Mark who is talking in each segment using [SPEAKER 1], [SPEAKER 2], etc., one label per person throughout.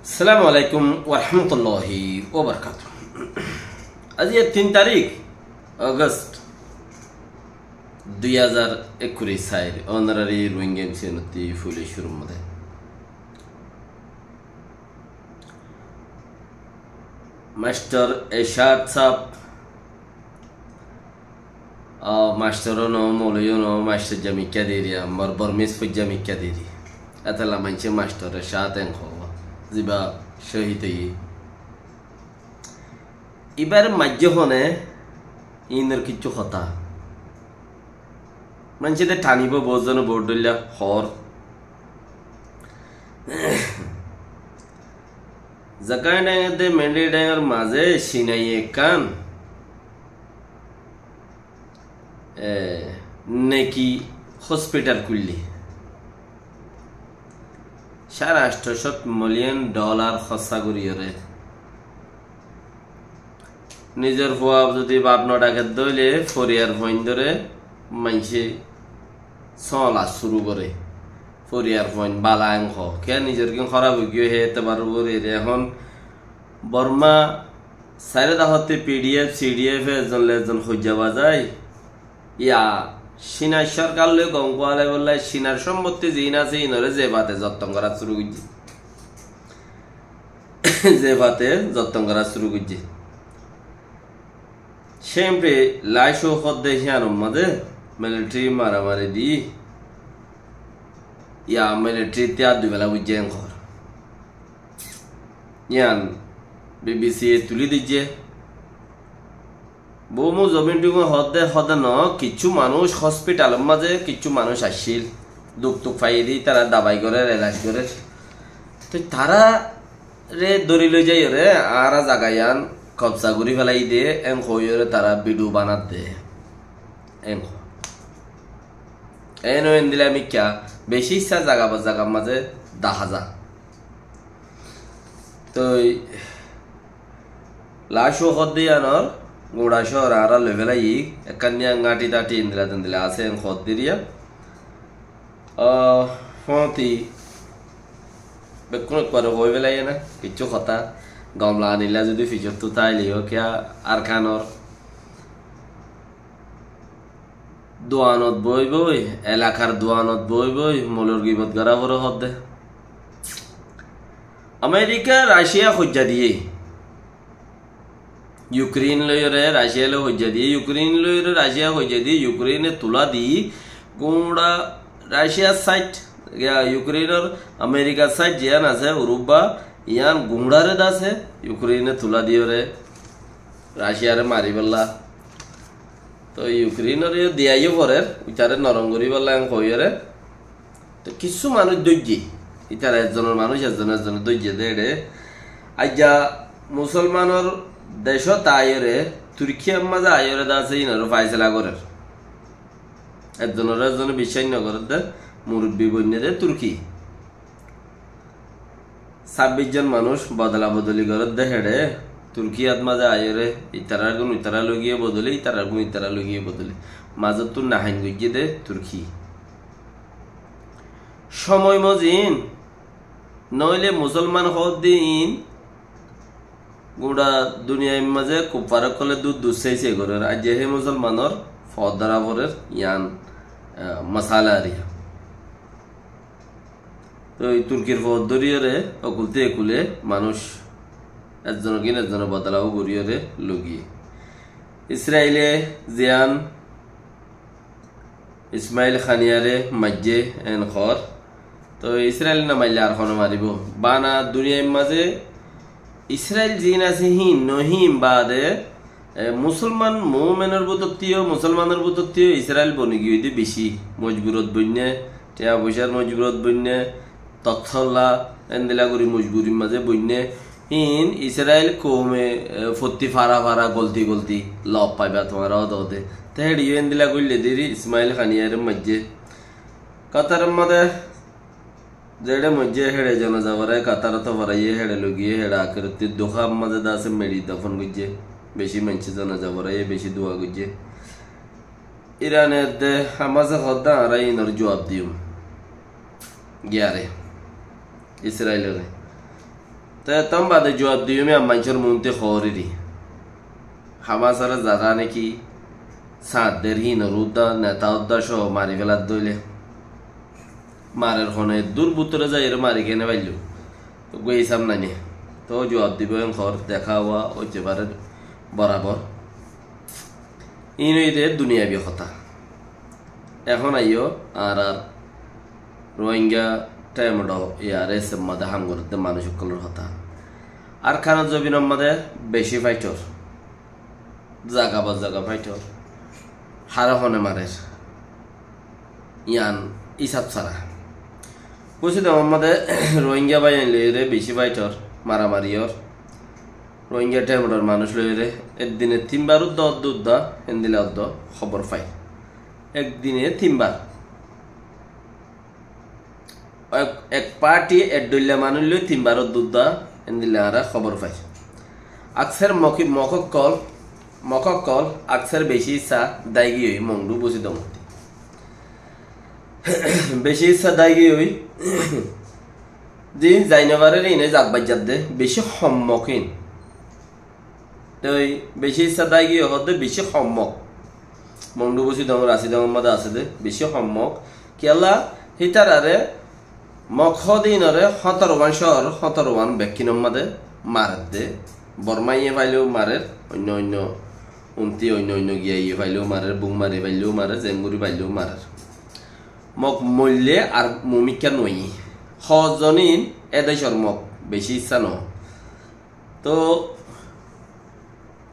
[SPEAKER 1] আসসালামু আলাইকুম ওরহমতুল্লাহি ওবরকাতুহ। আজি 3 তারিখ অগস্ট 2021 অনারারি রোহিঙ্গা মিশনতি ফুলে শুরু মধ্যে মাস্টার এরশাদ সাহেব মাস্টার নো মৌলয়ী নো মাস্টার জামিকা দেরিয়া মর বরমিস ফুজামিকা দেরি এতলা মানছে মাস্টার এরশাদ এন জিবা শহীদ এবার মাঝ্যখনে ইনের কিছু কথা মানুষদের টানিব বোঝানো বোর্ডল্লা হর জাকাই ডাঙাতে মেন্ডি ডাঙার মাঝে সিনাই কান নেকি হসপিটাল খুললি $850 মিলিয়ন খরচা করিয়ে নিজের ফুয়া যদি বাপ নটাকে দইলে ফরিয়ার পয়েন্ট ধরে মানসে চলা শুরু করে ফরিয়ার পয়েন্ট বালা অংশ কে নিজের কি খারাপ গিয়ে হেতে পারবো এখন বর্মা সাইরে দাহতে পিডিএফ সিডিএফ এজন হইজাবা যায় ইয়া সিনার সরকার লই গম পালে বললে সিনার সম্পত্তি জিন আছে ইনরে যে ভাতে যত্ন করা শুরু করছে সেমপ্রে লাইশ হদ দেখি আনম্মাদে মিলিটারি মারামারি দি ইয়া মিলিটারি ত্যাগ দুবেলা বুঝছে ঘর ইয়ান বিবিসি তুলি দিচ্ছে বৌমু জমিনটুকু হদে ন কিছু মানুষ হসপিটালের মাঝে কিছু মানুষ আসছিল দুঃখ টুক পাইয়ে দিই তারা দাবাই করে এলাজ করে তো তারা রে দড়ি লই যাই রে আর জাগায়ান কবজা করি ফেলাই দিয়ে এম হইরে তারা ভিডিও বানাত দে এম এন দিলে আমি ক্যা বেশি ইচ্ছা জাগার মাঝে দেখা যা তো লাশ হদ দিয়ে আনর গোড়া শহর আর লেভেলাই একান্নিয়া গাঁটি দাটি ইন্দিলা দিলা আছে খদ দিরিয়া ফতি বেকুন করে হয়ে বেলাই না কিছু কথা গমলা আনিলা যদি ফিজর তো তাইলিও কিয়া আর খানর দোয়ানত বই এলাকার দোয়ানত বই মলর গিবত গড়া বড় হদ দে আমেরিকা রাশিয়া খুঁজা দিয়ে ইউক্রেন লইরে রাশিয়া লো হইজা দিয়ে ইউক্রেন লইরে রাশিয়া হইজা দিয়ে ইউক্রেনে তুলা দি গোড়া রাশিয়া সাইট ইউক্রেনের আমেরিকার সাইট জিয়ান আছে উরুবা ইয়ান গুঁড়ারে দাসে ইউক্রেনে তুলা দিয়ে রে রাশিয়ারে মারি বললা তো ইউক্রেনের দিয়াইও পরে ইটারে নরম করি বললা কইরে তো কিছু মানুষ দৈর্যি ইটার একজনের মানুষ একজনের দৈর্য দে রে আজ্জা মুসলমানের দেশ আয়রে তুর্কিয়ার মাঝে আয়রে আছে ইনার ফাইসলা করে একজন বিশ্বাস নগর মুরব্বী বন্যে তুর্কি 26 জন মানুষ বদলা বদলি করে হেডে তুর্কিয়াত মাঝে আয়রে ইতারা গুণ ইতারা লগিয়ে বদলে ইতারা গুণ ইতারা লগিয়ে বদলে মাঝে তোর নাহাইন গিয়ে দে তুর্কি সময় মজিন নইলে মুসলমান হদ দিন গোড়া দুনিয়ার মাঝে খুব ফারাক করলে দুধ চাইছে ঘরের আজ হে মুসলমানের ফদারা ভরের ইয়ান মশালা আরিয়া তো এই তুর্কির ফদ দরিয়রে অকুলতে একুলে মানুষ একজন কিন একজনের বদলাও গড়িয়রে লগিয়ে ইসরায়েলে জিয়ান ইসমাইল খানিয়ারে মাজ্জে এন খর তো ইসরায়েল না মাইলে আর খন মারিব বানা দুনিয়ার মাঝে ইসরায়েল জিন আছে নহিম বাদে মুসলমান মোমেনের বুতত্তীয় মুসলমানের বুতত্তীয় ইসরায়েল বনি গিয়ে দিয়ে বেশি মজবুরত বন্যে টেয়া পয়সার মজবুরত বন্যে তথ্যলা এন্দিলা করি মজবুরির মাঝে বন্যে ইসরায়েল কমে ফত্তি ফারা গলতি লব পাইবা তোমার হতে তেড়িও এন্দিলা করলে দেরি ইসমাইল খানিয়ার মাঝে কাতারের মাঝে যেটা মজ্জে হেড়ে জানা যাবারে কাতার তো ভরাইয়ে হেড়ে লগিয়ে হেড়ে আকৃতির দোখা মাঝে দাসে মেড়ি দফন গুজে বেশি মানছে জানা যাবারে বেশি দোয়া গুজে ইরানের দে আমাজে হদ্দা আর ইনর জবাব দিও গিয়ারে ইসরায়েলের তো তম বাদে জবাব দিও আমি মানুষের মনতে খবরেরই হামাসারা যারা নাকি সাঁতদের হীনরুদ্দা নেতা উদ্দা সহ মারি ফেলার দইলে মারের হনে দুর্বৃত্তরা যাই এর মারি কেনে পাইল তো গইসাম নানি তো জবাব দিব ঘর দেখা হওয়া হইতে পারে বরাবর ইনইদের দুনিয়াবি কথা এখন আইও আর রোহিঙ্গা টাইমড ইয়ারেস মাদে হামগরতে মানুষ সকলের কথা আর খানা জবিনের মাদে বেশি ফাইটর জাগা বা জাগা ফাইটর হারা হনে মারের ইয়ান ইসাব ছাড়া বুঝছি তো আমাদের রোহিঙ্গা বাই রে বেশি ফাইটর মারামারিয়র রোহিঙ্গা টাইমডর মানুষ লইরে একদিনে 3 বার উদ্দা এন্দিলে অদ্দ খবর পাই একদিনে 3 বার এক পার্টি এড্ডইলা মানুষ লই 3 বার উদ্দা এন্দিলে আরা খবর পাই আকসার মককল আকসার বেশি ইচ্ছা দায়গি হই মংডু বুঝি দম বেশি ইচ্ছা দায়গি হই যে যাইনবারের ইনে জাগবাজার দে বেশি সম্মুখীন তো বেশি ইচ্ছা দায়গি হতে বেশি সম্মুখ মংডু বুঝি দম রাশি দম মাদা আছে দে বেশি সম্মুখ কেলা হিতারারে মখদিনরে 17 শহর 17 ব্যক্তির মাদে মারের দে বর্মাইয়ে পাইলেও মারের অন্য অন্য উমতি অন্য গিয়ে পাইলেও মারের বুং মারি পাইলেও মারে জেঙ্গুরি পাইলেও মারের মক মূল্যে আর মমিকা নই হজনিন এদেশর মক বেশি ইচ্ছা ন তো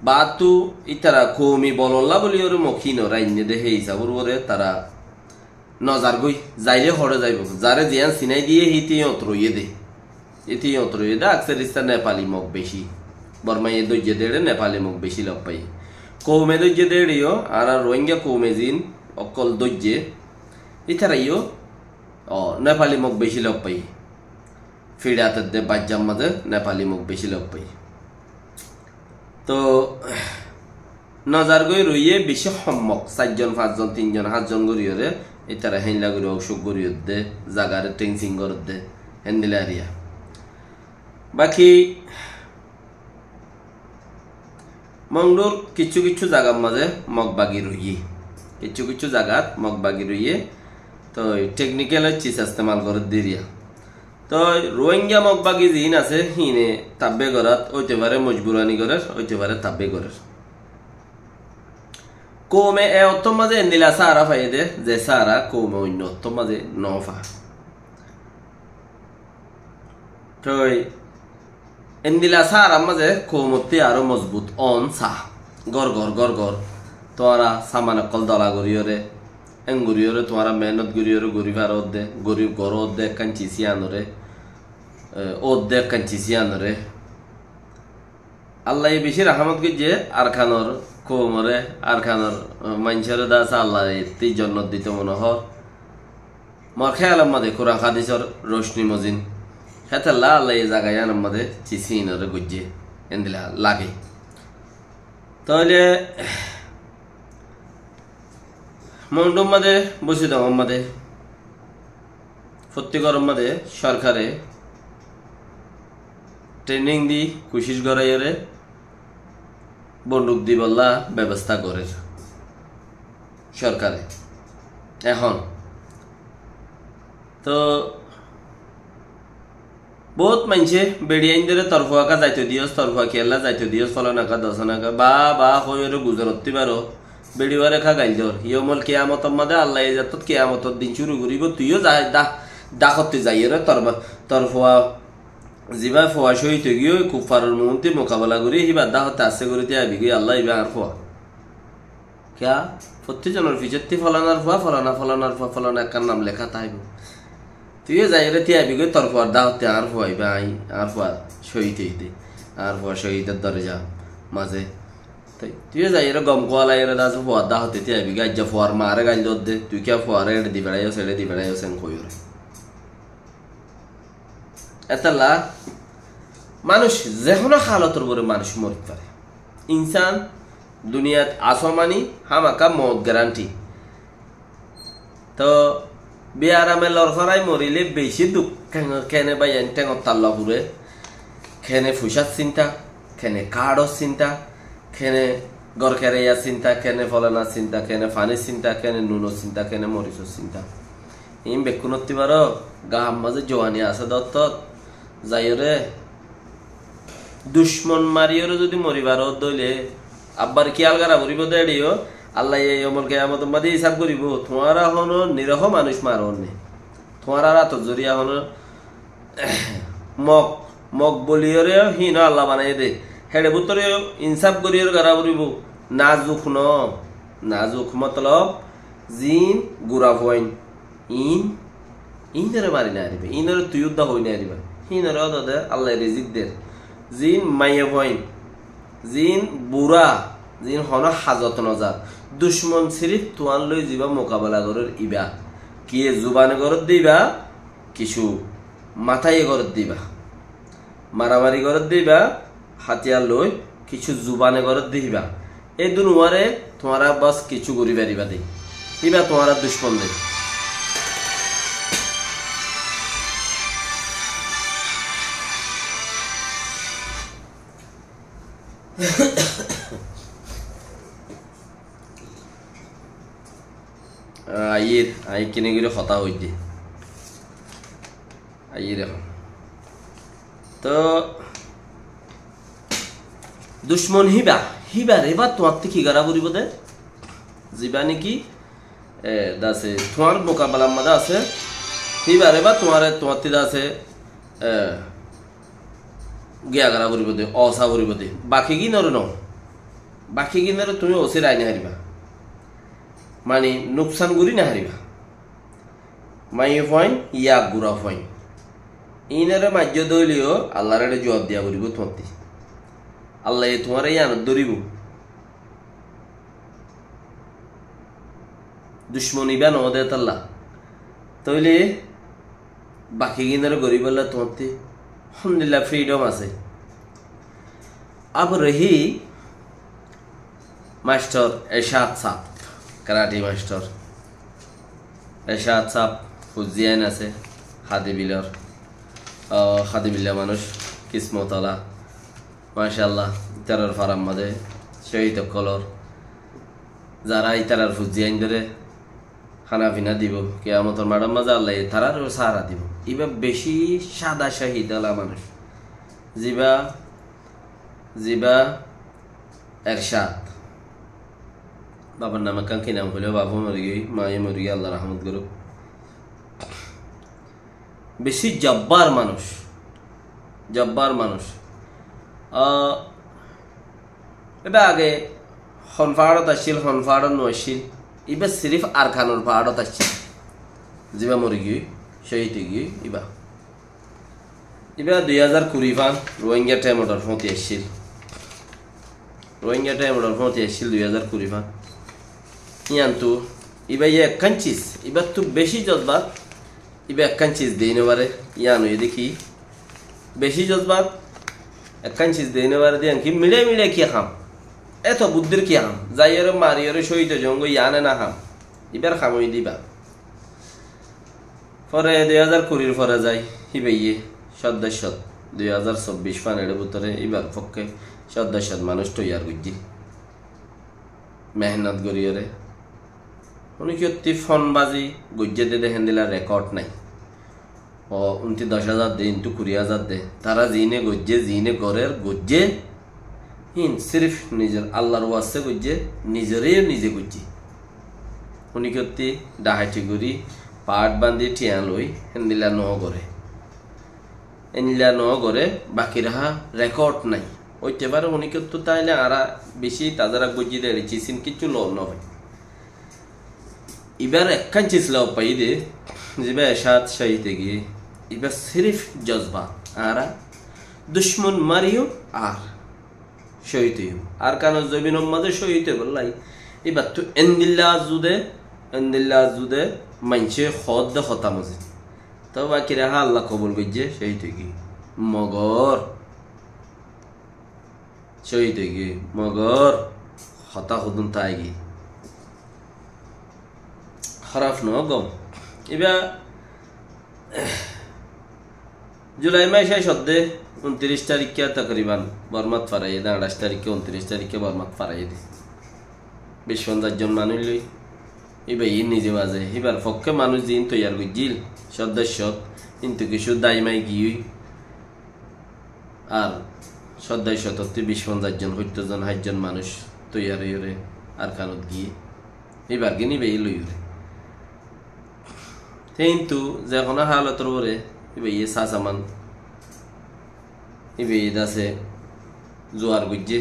[SPEAKER 1] বাতু ইতারা কমি বলল্লা বলি ওর মক্ষিন রাইনে দেহে হিসাবর ওরে তারা নজার গই যাইলে হরে যাইব যারে জিয়ান চিনাই দিয়ে হিতি অত্রইয়ে দে ইতি অত্রইয়ে দে আকসার ইস্তা নেপালি মক বেশি বর্মাইয়ে দৈর্য দেড়ে নেপালি মক বেশি লগ পাই কৌমে দৈর্য দেড়িও আর রোহিঙ্গা কৌমে জিন অকল দৈর্যে ইতারাইও নেপালি মক বেশি লগ পাই ফিরাতের দে বাজ্জাম মাঝে নেপালি মক বেশি লগ পাই তো নজার গই রইয়ে বেশি সম্মক 4 জন 5 জন 3 জন 7 জন গরিয়রে ইতারা হেনলা গরি অসুখ গরিয়র দে জাগারে টেনসিং গর দে হেন্দিলা এরিয়া বাকি মংডুর কিছু কিছু জায়গার মাঝে মগবাগি রইয়ে কিছু জায়গার মগবাগি রইয়ে তো টেকনিক্যাল চিজ ইস্তেমাল করে দিরিয়া তো রোহিঙ্গা মগবাগি জিন আছে হিনে তাব্বে গরাত হইতে পারে মজবুরানি গরের হইতে পারে তাব্বে গরের কৌমে এ অত্তম মাঝে এন্দিলা সারা ফাই দে যে সারা কৌমে অন্য অত্তম মাঝে নফা তো এন্দিলা সারা মাঝে কৌমতি আরো মজবুত অন সা গর তোরা সামান কল দলা গরিয়রে এঙ্গুরিয়রে তোরা মেহনত গরিয়রে গরিবার দে গরিব গর দে কাঞ্চি সিয়ানরে দে কাঞ্চি সিয়ানরে আল্লাহ বেশি রাহমত গিয়ে আর খানর কৌমরে আর খানর মানুষের দাস আল্লাহ তি জন্নত দিতে মনে হ মর খেয়াল মাদে কোরআন হাদিসর রোশনি মজিন হেতাল্লা আল্লাহ এই জায়গায় আমাদের চিসিনরে গুজিয়ে এন্দিলা লাগে তাহলে মন্ডম মাদে বসে দাও আমাদে প্রত্যেকর মাদে সরকারে ট্রেনিং দি কোশিশ করাইরে বন্দুক দি বললা ব্যবস্থা করে সরকারে এখন তো বহুত মানুষে বেড়িয়াইন ধরে তরফুয়াকা যাইতে দিয়স তরফুয়া খেলা যাইতে দিয়স ফলনাকা দশনাকা বা হয়ে গুজরতি বারো বেড়িওয়া রেখা গাইল ধর ইয়মল কেয়ামতর মাদে আল্লাহ যাত কেয়ামতর দিন শুরু করিব তুইও দা করতে যাই রে তরফুয়া জিবা ফোয়া সহিত গিয়ে কুফারের মুহূর্তে মোকাবেলা করি হিবা দা হতে আসে করিতে আবি গিয়ে আল্লাহ ইবা আর ফোয়া কেয়া প্রত্যেকজনের ফিচের ফলানার ফোয়া ফলানা একখান নাম লেখা তাইব তুইও যাই রে তিয়া বিগৈ তোর পর দাওতে আর ফুয়াইবা আই আর ফুয়া শহীদ হইতে আর ফুয়া শহীদের দরজা মাঝে তাই তুইও যাই রে গম কোয়ালা এর দাস ফুয়া দাওতে তিয়া বিগৈ যা ফুয়ার মারে গাইল দে তুই কে ফুয়ারে এড দি বেড়াইও সেড়ে দি বেড়াইও সেন কইরে এতলা মানুষ যেকোনো হালতর পরে মানুষ মরতে পারে ইনসান দুনিয়াত আসমানি হামাকা মত গ্যারান্টি তো বেয়ারামে লড়ফরাই মরিলে বেশি দুঃখ কেনে বাই টেঙর তাল্লা পুরে খেনে ফুসার চিন্তা, খেনে কাড়র চিন্তা, খেনে গরকেরাইয়া চিন্তা, খেনে ফলানার চিন্তা, খেনে ফানির চিন্তা, খেনে নুনোর চিন্তা, খেনে মরিচর চিন্তা। ইম বেকুনতি পার গাহাম মাঝে জোয়ানি আছে দত্ত যাইরে দুশ্মন মারিয়রে যদি মরিবার দইলে আব্বার খেয়াল করা করিব দেড়িও আল্লাহ এই অমল কেয়ামত মাঝে হিসাব করিব। তোমারা হন নিরহ মানুষ মারণ নে, তোমারা রাত জরিয়া হন মগ মগ বলিয়রে হীন আল্লাহ বানাই দে হেড়ে বুতরে ইনসাফ করিয়র করা করিব। নাজুক ন নাজুক মতলব জিন গুড়া ভইন ইন ইনরে মারি না আরিবে, ইনরে তুই উদ্দা হই না আরিবা, হিনরে অদে আল্লাহ রিজিক দের। জিন মাইয়ে ভইন, জিন বুড়া, জিন হন হাজত নজার। দুশ্মন সিরিফ তোয়ান লই যাবা মোকাবেলা করার ইবা কি জুবানে গরত দিবা, কিছু মাথায় গরত দিবা, মারামারি গরত দিবা, হাতিয়ার লই কিছু জুবানে গরত দিবা। এই দুনুয়ারে তোমারা বাস কিছু করি পারিবা দেই ইবা তোমারা দুশ্মন দেই। আইয়ের আই কিনে গেলে হতা হইতে আইয়ের এখন তো দুশ্মন হিবা হিবার এবার তোমার থেকে গারা করিব দে যাবা নাকি দাসে তোমার মোকাবেলার মাঝে আছে হিবার এবার তোমার তোমার থেকে আছে গিয়া গারা করিব দে অসা করিব দে বাকি কি নর ন বাকি কি নরে তুমি ওসে রায় না হারিবা মানে নুকসান করি না হারিবা। মাইয়ে ফয়েন ইয়া গুড়া ফয়েন ইনারে মাজ্য দইলিও আল্লাহরে জবাব দিয়া করিব তোমার আল্লাহ তোমার এই আনত ধরিব। দুশ্মনী বা নদে তাল্লা তইলে বাকি কিনারে গরিব আল্লাহ তোমার আলহামদুলিল্লাহ ফ্রিডম আছে। আব রহি মাস্টার এরশাদ সাহ কারাটি মাস্টার এরশাদ সাহ ফুজিয়ান আছে হাদিবিলর হাদিবিল্লা মানুষ কিসমতলা মাশাআল্লাহ ইতারার ফারাম মাঝে শহীদ কলর যারা ইতারার ফুজিয়ান ধরে খানা পিনা দিব কেয়ামতর মাডাম মাঝে আল্লাহ তারার সাহারা দিব। ইবা বেশি সাদা শহীদ আলা মানুষ জিবা জিবা এরশাদ বাবার নামে কাঙ্কি নাম হলেও বাবু মরে গিয়ে মায়ে মরে গিয়ে আল্লাহ রহমত করুক। বেশি জব্বার মানুষ জব্বার মানুষ এবার আগে হনফাড়ত আসছিল হনফাড়ত নছিল এবার সিরিফ আরখানোর পাহাড়ত আসছিল যেবা মরে গিয়ে শহীদ গিয়ে এবার এবার 2020 ফান রোহিঙ্গা টাইমটার ফতি আসছিল রোহিঙ্গা টাইমটার ফতি আসছিল 2020 ফান ইয়ান্তু এবার ইয়ে কাঞ্চিস এবার তো বেশি জজবাত এবার কাঞ্চিস দিই নেবারে ইয়ানো দেখি বেশি জজবাত কাঞ্চিস দিই নেবারে দিয়ে কি মিলে মিলে কি খাম এত বুদ্ধির কি হাম যাইয়ের মারিয়ের সহিত জঙ্গ ইয়ানে না হাম এবার খামই দিবা। পরে 2020 পরে যাই হিবাইয়ে সদস্য 2024 ফানের ভিতরে এবার পক্ষে সদস্য মানুষ তৈয়ার করছি মেহনত করিয়রে উনি কি ফোনবাজি গজ্জেতে দেখেন দিলা রেকর্ড নাই ও 10,000 দে ইন্টু 20,000 দে তারা জিনে গজ্জে জিনে গরের গজ্জে হিন সিরিফ নিজের আল্লাহর ওয়াসে গজ্জে নিজেরে নিজে গজ্জি উনি কি ডাহাটি করি পাট বান্ধি টিয়া লই হেন্দিলা ন করে এনিলা ন করে বাকি রাহা রেকর্ড নাই ওইতে পারে উনি কি তাইলে আরা বেশি তাজারা গজ্জি দেড়ি চিসিন কিছু ল নয় এবার একখান চিসলা পাই দে যেবা এরশাদ শহীদে গিয়ে এবার সিরিফ জজবা আরা দুশ্মন মারিও আর শহীদ আর কান জবিন মাঝে শহীদ বললাই এবার তো এন্দিল্লা জুদে মানছে খদ দে হতা মসজিদ তো বাকি রাহা আল্লাহ কবুল করছে শহীদ গিয়ে মগর শহীদ গিয়ে মগর হতা হদুন তাই গিয়ে খারাপ ন গম এবার জুলাই মাসে সদ্যে 29 তারিখে তকরিবান বর্মাত ফারাই দে 28 তারিখে 29 তারিখে বর্মাত ফারাই দে 20-50 জন মানুষ লই এবার নিজে মাঝে এবার পক্ষে মানুষ দিন তৈয়ার করছিল সদস্য কিন্তু কিছু দায়মাই গিয়ে আর সদস্য তত্ত্বে 20-50 জন 70 জন 60 জন মানুষ তৈয়ার হয়ে আর কানত গিয়ে এবার গিয়ে নিবে লই কিন্তু যে কোনো হালতর পরে এবার সাসামান এবার আছে জোয়ার গুজে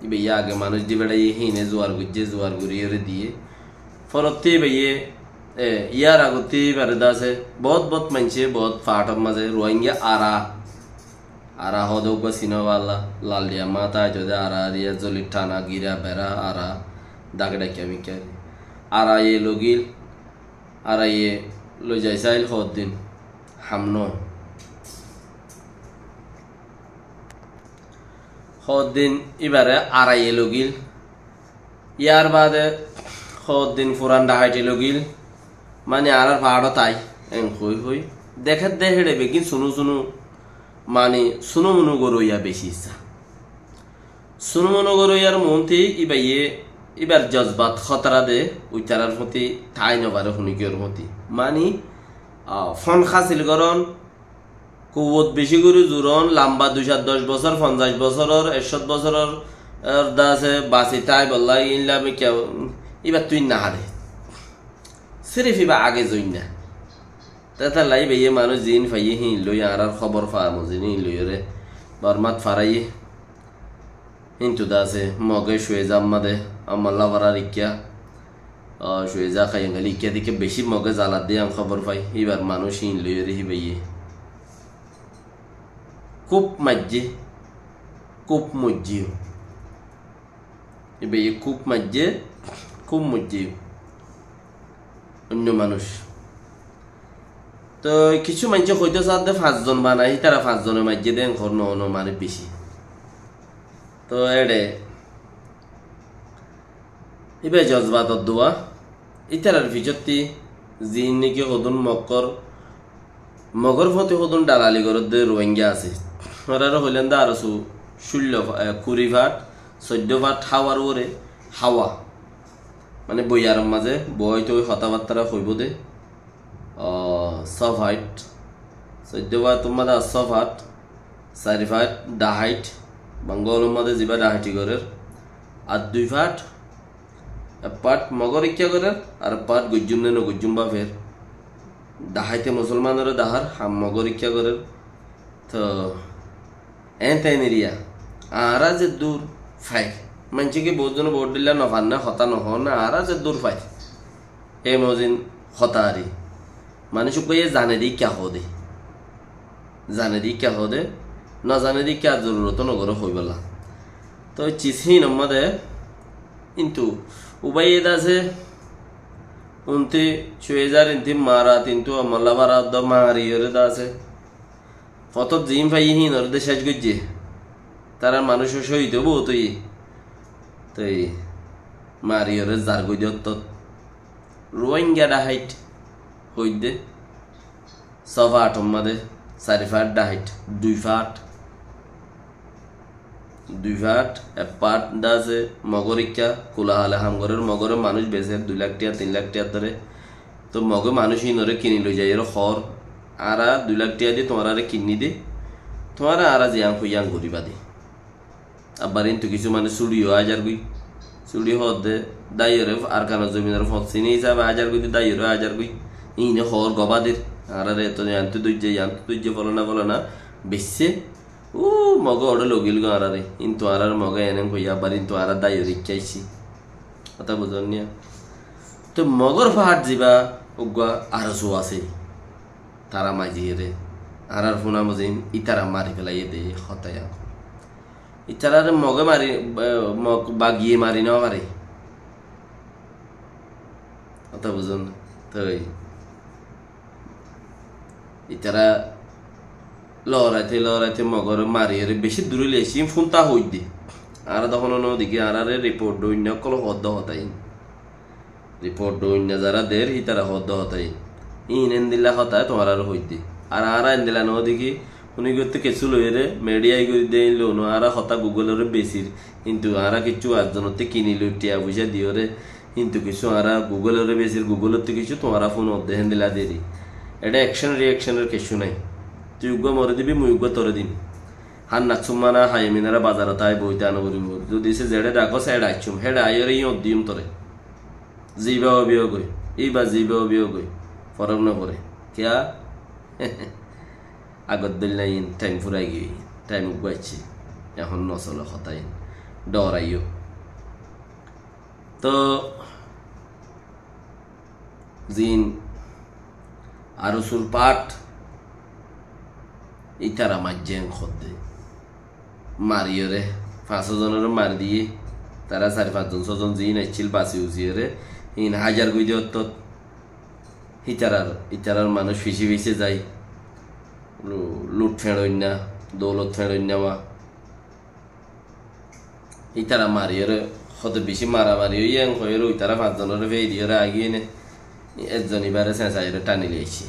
[SPEAKER 1] এবার আগে মানুষ দিবে হিনে জোয়ার গুজে জোয়ার গুড়িয়ে দিয়ে ফরতে এবার ইয়ার আগতে এবার আছে বহুত মানছে বহুত ফাটর মাঝে রোহিঙ্গা আরা হদক বা সিনেওয়ালা লাল দিয়া মাথা যদি আরা দিয়া জলি টানা গিরা বেড়া আরা দাগ ডাকিয়া মিকা আরা লগিল আরা লই যাই চাইল দিন হামন দিন এবারে আড়াই লগিল ইয়ার বাদে দিন ফুরান ডাহাইটি লগিল মানে আর পাহাড় তাই এং হই দেখে দেখে বেগিন শুনু মানে শুনু মনু গরইয়া বেশি ইচ্ছা শুনু মনু গরইয়ার মনতে এবার জজবাত খতরা দে উইতারার মতি ঠাই নবারে শুনিকিয়র মতি মানে ফোন খাসিল গরন কুবত বেশি করে জোরন লম্বা 210 বছর 50 বছরের 100 বছরের দাসে বাসি তাই বললাই ইনলামে কেউ এবার তুই না হারে সিরিফ এবার আগে জইন না তাতে লাই বেয়ে মানুষ জিন ফাইয়ে হি লই আর খবর ফার্ম জিনি লই রে বরমাত ফারাইয়ে কিন্তু দাসে মগে শুয়ে জাম্মাদে আমাল্লা বারার ইকিয়া শুয়ে যা খাই গেলি ইকিয়া দিকে বেশি মগে জ্বালা দিয়ে আমি খবর পাই এবার মানুষ হিন লই রে বেয়ে খুব মাজ্জে খুব মজ্জিও এবার খুব মাজ্জে খুব মজ্জিও অন্য মানুষ তো কিছু মানুষ হয়তো সাথে 5 জন বানাই তারা 5 জনের মাঝে দেন ঘর ন মানে বেশি তো এডে এবার জজবাতর দোয়া ইতারার ভিজতি জিন নাকি হদুন মগর ফতে হদুন ডালালি গরত দে রোহিঙ্গা আছে ওরা হইলেন দা আর 20 ভাট 14 ভাট হাওয়ার ওরে হাওয়া মানে বইয়ার মাঝে বই তো কথাবার্তা হইব দে 6 ভাট 14 ভাট তোমার 6 ভাট 4 ভাট ডাহাইট বাঙ্গল মাঝে যাবা ডাহাইটি করে আর 2 ভাট পাট মগর ইচ্ছা করে আর পাট গুজুম নেন গুজুম বা ফের ডাহাইতে মুসলমানের দাহার হাম মগর ইচ্ছা করে তো তাই নিরিয়া আরা যে দূর ফাই মানছিকে বহুতজন ভোট দিলে নফান না হতা নহ না আরা যে দূর ফাই এ মজিন হতাহারি মানুষ কইয়ে জানে দি ক্যা হো দে না জানে দি ক্যা জরুরত নগর হইবলা তো চিসি নম্মাদে কিন্তু উবাই এদ আছে উনতে 6000 ইনতি মারা কিন্তু আমলা বারা দ মারিয়রে দা আছে কত জিম ফাই হিন ওর দে শেষ গজ্জে তারা মানুষ শহীদ বহুত তাই মারিয়রে জার গজ্জত রোহিঙ্গা ডাহাইট হইদে 6 ভাট মাদে 4 ভাট ডাহাইট 2 ভাট পাট দাসে মগরিকা কোলাহালে হামগরের মগরের মানুষ বেচে 2 লাখ টাকা 3 লাখ টাকা ধরে তো মগে মানুষ ইনরে কিনি লই যায় এর খর আরা 2 লাখ টাকা দিয়ে তোমার আরে কিনি দে তোমার আরা জিয়াং ফুয়াং গরিবা দে আবার কিন্তু কিছু মানে চুড়িও হাজার গুই চুড়ি হদে দাইরে আর কান জমিনের ফসিনি হিসাবে হাজার গুই দাইরে হাজার গুই ইনে খর গবাদের আরে তো জানতে দুইজে বলো না বেশে ও মগ ওটা লগিল গো আরে কিন্তু আর মগ এনে কইয়া আবার কিন্তু আর দাই রিচাইছি কথা বুঝন নিয়া তো মগর ফাট যাবা উগা আর জো আছে তারা মাঝিরে আর ফোনা মজিন ইতারা মারি ফেলাই দে হতায়া ইতারারে মগে মারি মগ বাগিয়ে মারি না পারে কথা বুঝন তো ইতারা লড়াইতে মগর মারিয়ে বেশি দূরে লেছি ফোনটা হই দে আর তখন দিকে আর রিপোর্ট দৈন্য কল হদ্দ হতাই রিপোর্ট দৈন্য যারা দের হি তারা হদ্দ হতাই ইন দিল্লা হতায় তোমার আর হই দে আর আরা এন্দিলা ন দেখি উনি করতে কিছু লইরে মিডিয়াই করে দিয়ে লোন আরা হতা গুগলের বেশির কিন্তু আরা কিছু আজজনতে কিনিল টিয়া পয়সা দিওরে কিন্তু কিছু আরা গুগলের বেশির গুগলের কিছু তোমারা ফোন অধ্যয়ন দিলা দেরি এটা অ্যাকশন রিয়াকশনের কিছু নাই তুই উগ্র মরে দিবি মুই উগ্র তরে দিন হান নাচুম মানা হাই মিনারা বাজারত আয় বইতে আনো করিব যদি সে জেডে ডাকো সেড আইছুম হেড আইরে ই অদ্দিম তরে জিবা অবিয়োগ হই এইবা জিবা অবিয়োগ হই ফরক না পড়ে কিয়া আগত দিল নাই টাইম ফুরাই গিয়ে টাইম উগাইছি এখন নচলে হতাই ডরাইও তো জিন আরো সুর পাঠ ইতারা মাজ্জেন খদ্দে মারিও রে 500 জনের মার দিয়ে তারা 4-5 জন 6 জন জিন আইছিল বাসি উজিয়ে রে ইন হাজার গুই দিও তো ইতারার মানুষ ফিসি ফিসে যায় লুট ফেড়ই না দৌলত ফেড়ই নেওয়া ইতারা মারিও রে হতে বেশি মারামারি ইয়াং হয়ে রে ইতারা 5 জনের ফেই দিয়ে রে আগিয়ে নে একজন এবারে চেঁচাইরে টানি লিয়েছি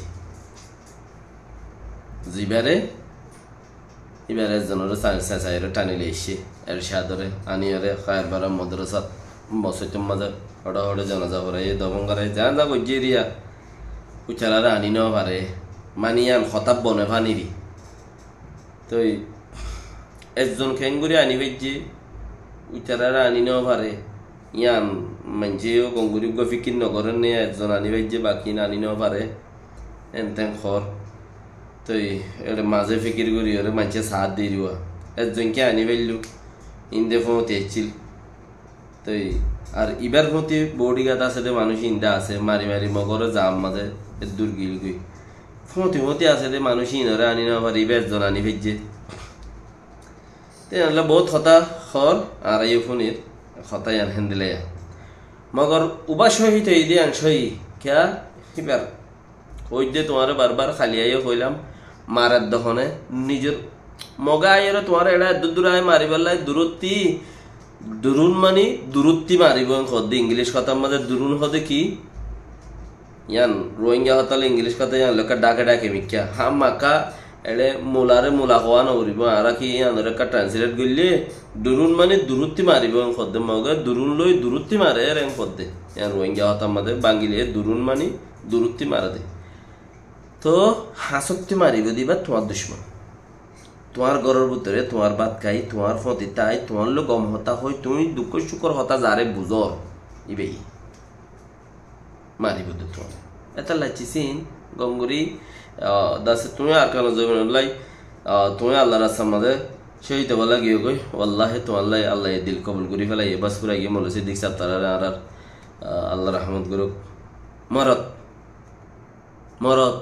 [SPEAKER 1] জিবারে এবারে একজনের চেঁচাইরে টানি লিয়েছি এর সাদরে আনিয়রে খায়ের বারা মদ্রসাত বসইতুম মাঝে হড়া হড়ে জানাজা করে এই দমন করে যা যা গজিয়ে দিয়া উচারারে আনি নেওয়া পারে মানিয়ান হতাব বনে ফানিবি তো একজন খেঙ্গুরি আনি ভেজি উচারারে আনি নেওয়া পারে ইয়ান মানছেও গঙ্গুরি ফিকির নগরের নিয়ে একজন আনি ভেজি বাকি আনি নেওয়া পারে এনতেন খর তো এটা মাঝে ফিকির করি ওরে মানছে সাথ দিয়ে দিবা একজনকে আনি ফেললু ইন্দে ফোঁতে এসছিল তো আর ইবার প্রতি বডিগাত আছে দে মানুষ ইন্দা আছে মারি মারি মগরে জাম মাঝে দূর গিল গই ফোঁতে আছে দে মানুষ ইনরে আনি না পারি ইবার জন আনি ভেজে তেনাহলে বহুত হতা খর আর এই ফোনের হতা ইয়ান হেন্দিলে মগর উবা সহিত এই দিয়ে সহি ক্যা ইবার ওই যে তোমার বারবার খালি আইও কইলাম মারার দহনে নিজের মগা আইরে তোমার এটা দূর আয় মারিবার লাই দূরত্বি দুরুন মানে দূরত্বি মারিব হদ্দে ইংলিশ কথার মধ্যে দুরুন হদে কি ইয়ান রোহিঙ্গা হতালে ইংলিশ কথা ইয়ান লোক ডাকে ডাকে মিক্কা হাম মাকা এড়ে মোলারে মোলা হওয়া নকরিব আর কি ইয়ানোর একটা ট্রান্সলেট করলে দুরুন মানে দূরত্বি মারিব হদ্দে মগা দুরুন লই দূরত্বি মারে রেং হদ্দে ইয়ান রোহিঙ্গা হতার মধ্যে বাঙ্গিলে দুরুন মানে দূরত্বি মারা দে তো হাসক্তি মারিব দিবা তোমার দুশ্মন তোমার ঘরের ভিতরে তোমার বাদ খাই তোমার ফতি তাই তোমার লোক গম হতা হয় তুমি দুঃখ সুখর হতা যারে বুঝর ইবেই মারিব দে তোমার এটা লাইছিস গমগুড়ি দাসে তুমি আর কেন জমিন লাই তুমি আল্লাহ রাস্তার মাঝে সহিতে বলা গিয়ে কই আল্লাহে তোমার লাই আল্লাহ দিল কবুল করি ফেলাই এবার পুরা গিয়ে মলেছে দীক্ষা তারা আর আল্লাহ রহমত করুক মরত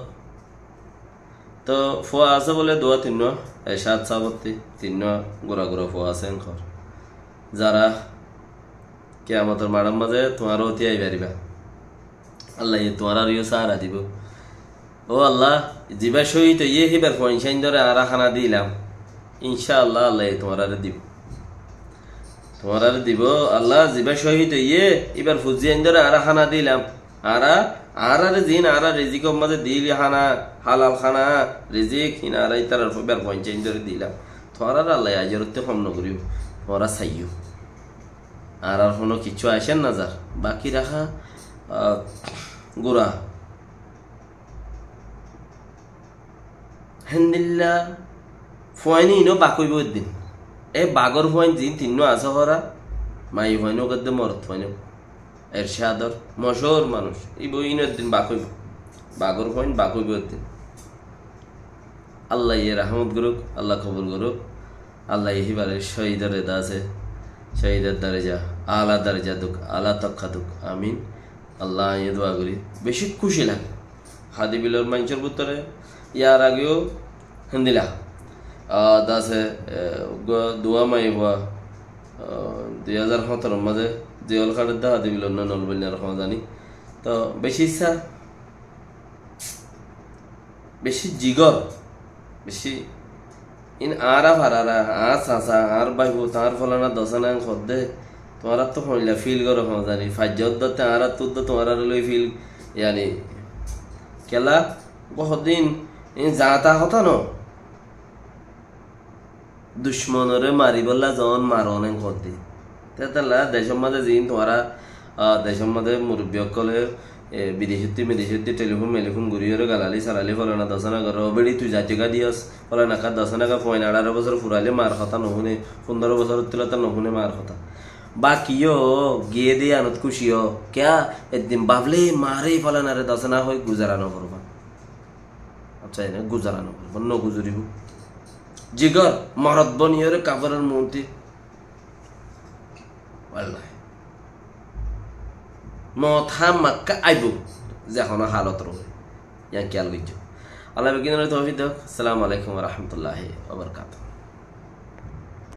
[SPEAKER 1] তো ফোয়া আছে বলে দোয়া 3 7 সাবত্তি 3 গোড়া গোড়া ফোয়া আছে ঘর যারা কিয়ামতের মাড়ার মাঝে তোমার অতি আই পারিবা আল্লাহ তোমার আর সাহারা দিব ও আল্লাহ জিবা সহিত ইয়ে হিবার পয়সাইন ধরে আর খানা দিলাম ইনশাআল্লাহ আল্লাহ তোমার আর দিব আল্লাহ জিবা সহিত ইয়ে এবার ফুজিয়াইন ধরে আর খানা দিলাম আর জিন আর রিজিক মাঝে দিলি খানা হালাল খানা রিজিক হিনা আর তার ফেবার পঞ্চায়েত ধরে দিলাম তোমার আর আল্লাহ আজরতে কম নকরিও তোমরা চাইও আর কোনো কিছু আসেন না যার বাকি রাখা গোড়া হেন্দিল্লা ফয়নি ইনো বাকইব দিন এ বাগর ফয়ন জিন 3 আছে হরা মাই ফয়নো গদ্দে মরত ফয়নো এরশাদর মশহুর মানুষ এই বইনের দিন বাগর ফয়ন বাকইব দিন আল্লাহ ইয়ে রহমত করুক আল্লাহ কবুল করুক আল্লাহ ইহিবারে শহীদের রেদা আছে শহীদের দরজা আলা দরজা দুক আলা তক্ষা দুক আমিন আল্লাহ ইয়ে দোয়া করি বেশি খুশি লাগে হাদি বিলর মানুষের ভিতরে ইয়ার আগেও হিন্দিলা দাসে দোয়া মাই হওয়া 2017 মাঝে জিওল খাটের দা হাদি বিলর না নলবল না জানি তো বেশি ইচ্ছা বেশি জিগর বেশি ইন আরা ভারারা আসা আর বাইব তার ফলানা দশানা খদ্দে তোমার তো হইলা ফিল করো জানি ফাজ্জতে আর তো তোমার লই ফিল ইয়ানি কেলা বহুদিন যাতা কথা ন দুশ্মনরে মারি বললা জন মারনে করতে তেতালা দেশের মাঝে যিন তোমারা দেশের মাঝে মুরব্বী সকলে বিদেশি টেলিফোন মেলিফোন ঘুরিয়ে গালালি সালালি ফলে না দশনা করো বেড়ি তুই জাতিকা দিয়স ফলে না কার দশনা কা 18 বছর ফুরাইলে মার কথা নহুনে 15 বছর তুলতা নহুনে মার কথা বাকিও গিয়ে দিয়ে আনত খুশিও ক্যা একদিন বাবলে মারে ফলে না রে দশনা হয়ে গুজারানো করবা আচ্ছা এনে গুজারানো করবা ন গুজরিব জিগর মরদ বনিয়রে কাপড়ের মূর্তি আল্লাহ মথা মাক্কা আইব যখন হালত রয়ে ইয়া খেয়াল করছো আল্লাহ বিজ্ঞানের তৌফিক দাও। আসসালামু আলাইকুম ওয়া রাহমাতুল্লাহি ওয়া বারাকাতুহু।